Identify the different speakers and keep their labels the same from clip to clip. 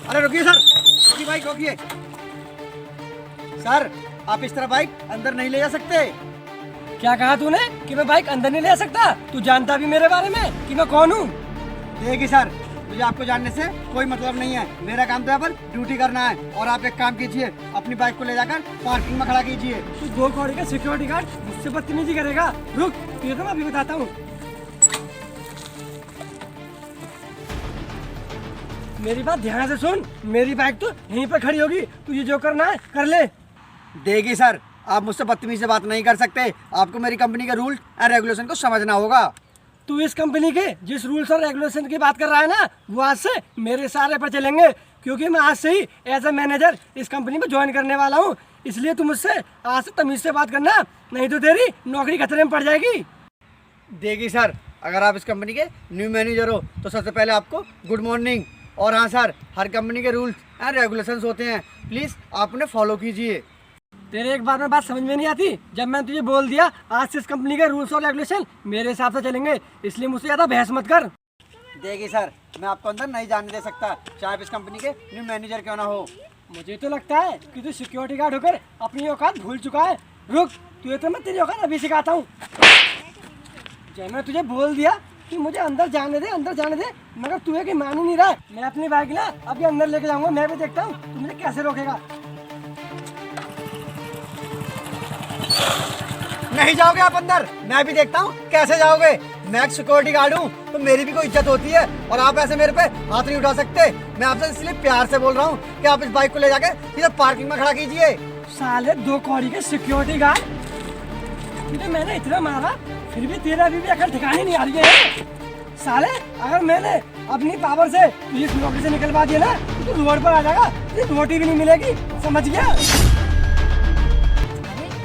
Speaker 1: अरे रुकिए सर, रुकिए बाइक रोकिए। सर आप इस तरह बाइक अंदर नहीं ले जा सकते।
Speaker 2: क्या कहा तूने कि मैं बाइक अंदर नहीं ले सकता? तू जानता भी मेरे बारे में कि मैं कौन हूँ?
Speaker 1: देखिए सर, मुझे आपको जानने से कोई मतलब नहीं है। मेरा काम तो यहाँ पर ड्यूटी करना है। और आप एक काम कीजिए, अपनी बाइक को ले जाकर पार्किंग में खड़ा कीजिए।
Speaker 2: तू 2 कौड़ी का सिक्योरिटी गार्ड मुझसे बदतमीजी करेगा? रुक, तुझे तो मैं अभी बताता हूँ। मेरी बात ध्यान से सुन, मेरी बाइक तो यहीं पर खड़ी होगी, तुझे जो करना है कर ले।
Speaker 1: देखिए सर, आप मुझसे बदतमीजी से बात नहीं कर सकते। आपको मेरी कंपनी के रूल एंड रेगुलेशन को समझना होगा।
Speaker 2: तू इस कंपनी के जिस रूल्स और रेगुलेशन की बात कर रहा है ना, वो आज से मेरे सारे पर चलेंगे, क्योंकि मैं आज से ही एज ए मैनेजर इस कंपनी में ज्वाइन करने वाला हूँ। इसलिए तुम मुझसे आज से तमीज से बात करना, नहीं तो तेरी नौकरी खतरे में पड़ जाएगी।
Speaker 1: देखिए सर, अगर आप इस कंपनी के न्यू मैनेजर हो तो सबसे पहले आपको गुड मॉर्निंग। और हाँ सर, हर कंपनी के रूल्स एंड रेगुलेशंस होते हैं, प्लीज़ आप उन्हें फॉलो कीजिए।
Speaker 2: तेरे एक बार में बात समझ में नहीं आती? जब मैंने तुझे बोल दिया आज से इस कंपनी के रूल्स और रेगुलेशन मेरे हिसाब से चलेंगे, इसलिए मुझसे ज़्यादा बहस मत कर।
Speaker 1: देखिए सर, मैं आपको अंदर नहीं जाने दे सकता, चाहे आप इस कंपनी के न्यू मैनेजर क्यों ना हो।
Speaker 2: मुझे तो लगता है कि तू सिक्योरिटी गार्ड होकर अपनी औकात भूल चुका है। रुक, तुझे तो मैं तेरी औकात अभी सिखाता हूँ। जब मैं तुझे बोल दिया कि मुझे अंदर जाने दे, मगर तू है कि मान ही नहीं रहा। मैं अपनी बाइक ना अभी अंदर लेके जाऊंगा, मैं भी देखता हूँ तू मुझे कैसे रोकेगा।
Speaker 1: नहीं जाओगे आप अंदर, मैं भी देखता हूँ कैसे जाओगे। मैं एक सिक्योरिटी गार्ड हूँ, तो मेरी भी कोई इज्जत होती है। और आप ऐसे मेरे पे हाथ नहीं उठा सकते। मैं आपसे इसलिए प्यार से बोल रहा हूँ कि आप इस बाइक को ले जाकर सीधे पार्किंग में खड़ा कीजिए।
Speaker 2: साले 2 कौड़ी के सिक्योरिटी गार्ड, तुझे मैंने इतना मारा फिर भी तेरा अभी भी अकल ठिकाने नहीं आ रही है। साले, अगर मैंने अपनी पावर से तुझे इस नौकरी से निकलवा दिया ना, तो तू रोड पर आ जाएगा, तुझे रोटी भी नहीं मिलेगी, समझ गया?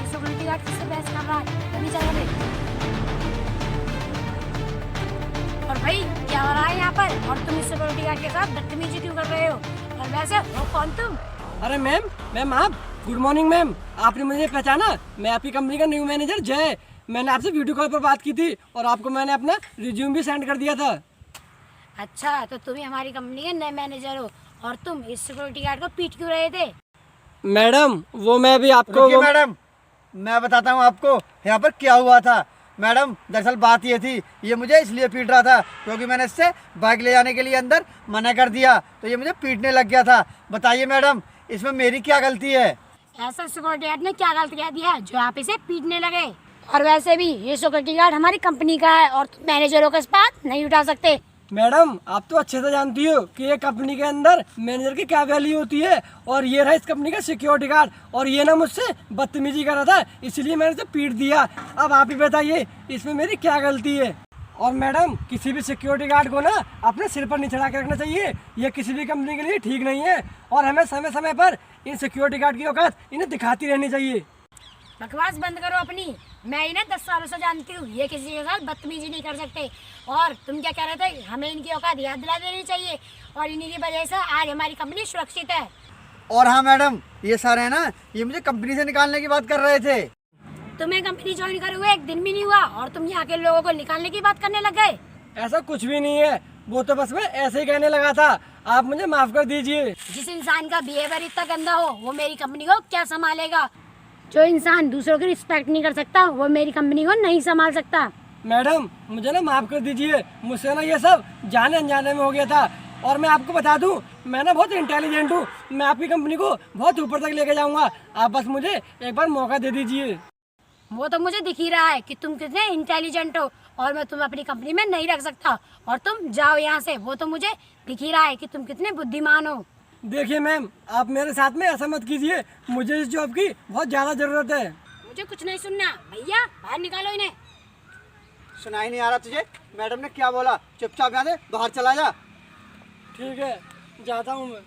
Speaker 3: सिक्योरिटी गार्ड किससे बहस कर रहा है? अभी चला दे। और भाई क्या हो रहा है यहाँ पर? और तुम इस सिक्योरिटी गार्ड के साथ बदतमीजी क्यों कर रहे हो? और वैसे हो कौन तुम?
Speaker 2: अरे मैम आप, गुड मॉर्निंग मैम। आपने मुझे पहचाना? मैं आपकी कंपनी का न्यू मैनेजर जय। मैंने आपसे वीडियो कॉल पर बात की थी और आपको मैंने अपना रिज्यूम भी सेंड कर दिया था।
Speaker 3: अच्छा, तो तुम ही हमारी कंपनी के नए मैनेजर हो और तुम इस सिक्योरिटी गार्ड को पीट क्यों रहे थे?
Speaker 2: मैडम वो मैं भी आपको
Speaker 1: रुकिए मैडम, मैं बताता हूँ आपको यहाँ पर क्या हुआ था। मैडम दरअसल बात ये थी, ये मुझे इसलिए पीट रहा था क्योंकि मैंने इससे बाइक ले जाने के लिए अंदर मना कर दिया, तो ये मुझे पीटने लग गया था। बताइए मैडम, इसमें मेरी क्या गलती है?
Speaker 3: ऐसा सिक्योरिटी गार्ड ने क्या गलत कह दिया जो आप इसे पीटने लगे? और वैसे भी ये सिक्योरिटी गार्ड हमारी कंपनी का है और तुम मैनेजरों का बात नहीं उठा सकते।
Speaker 2: मैडम आप तो अच्छे से जानती हो कि ये कंपनी के अंदर मैनेजर की क्या वैल्यू होती है। और ये रहा इस कंपनी का सिक्योरिटी गार्ड, और ये ना मुझसे बदतमीजी कर रहा था, इसलिए मैंने इसे पीट दिया। अब आप ही बताइए इसमें मेरी क्या गलती है? और मैडम, किसी भी सिक्योरिटी गार्ड को ना अपने सिर पर नहीं चढ़ा के रखना चाहिए, ये किसी भी कंपनी के लिए ठीक नहीं है। और हमें समय समय पर इन सिक्योरिटी गार्ड की औकात इन्हें दिखाती रहनी चाहिए।
Speaker 3: बकवास बंद करो अपनी। मैं इन्हें 10 सालों से जानती हूँ, ये किसी के साथ बदतमीजी नहीं कर सकते। और तुम क्या कह रहे थे? हमें इनकी औकात याद दिला देनी चाहिए और इन्हीं की वजह से आज हमारी कंपनी सुरक्षित है।
Speaker 1: और हाँ मैडम, ये सारे है ना, ये मुझे कंपनी से निकालने की बात कर रहे थे।
Speaker 3: तुम्हें कंपनी ज्वाइन करे हुए 1 दिन भी नहीं हुआ और तुम यहाँ के लोगों को निकालने की बात करने लग गए।
Speaker 2: ऐसा कुछ भी नहीं है, वो तो बस मैं ऐसे ही कहने लगा था। आप मुझे माफ कर दीजिए।
Speaker 3: जिस इंसान का बिहेवियर इतना गंदा हो वो मेरी कंपनी को क्या संभालेगा? जो इंसान दूसरों की रिस्पेक्ट नहीं कर सकता वो मेरी कंपनी को नहीं संभाल सकता।
Speaker 2: मैडम मुझे ना माफ कर दीजिए, मुझसे ना ये सब जाने अनजाने में हो गया था। और मैं आपको बता दूं, मैं ना बहुत इंटेलिजेंट हूँ, मैं आपकी कंपनी को बहुत ऊपर तक लेके जाऊंगा। आप बस मुझे एक बार मौका दे दीजिए।
Speaker 3: वो तो मुझे दिख ही रहा है कि तुम कितने इंटेलिजेंट हो और मैं तुम्हें अपनी कंपनी में नहीं रख सकता। और तुम जाओ यहाँ से, वो तो मुझे दिख ही रहा है कि तुम कितने बुद्धिमान हो।
Speaker 2: देखिए मैम, आप मेरे साथ में ऐसा मत कीजिए, मुझे इस जॉब की बहुत ज़्यादा ज़रूरत है।
Speaker 3: मुझे कुछ नहीं सुनना। भैया बाहर निकालो इन्हें।
Speaker 1: सुनाई नहीं आ रहा तुझे? मैडम ने क्या बोला? चुपचाप यहाँ से बाहर चला जा।
Speaker 2: ठीक है, जाता हूँ मैं।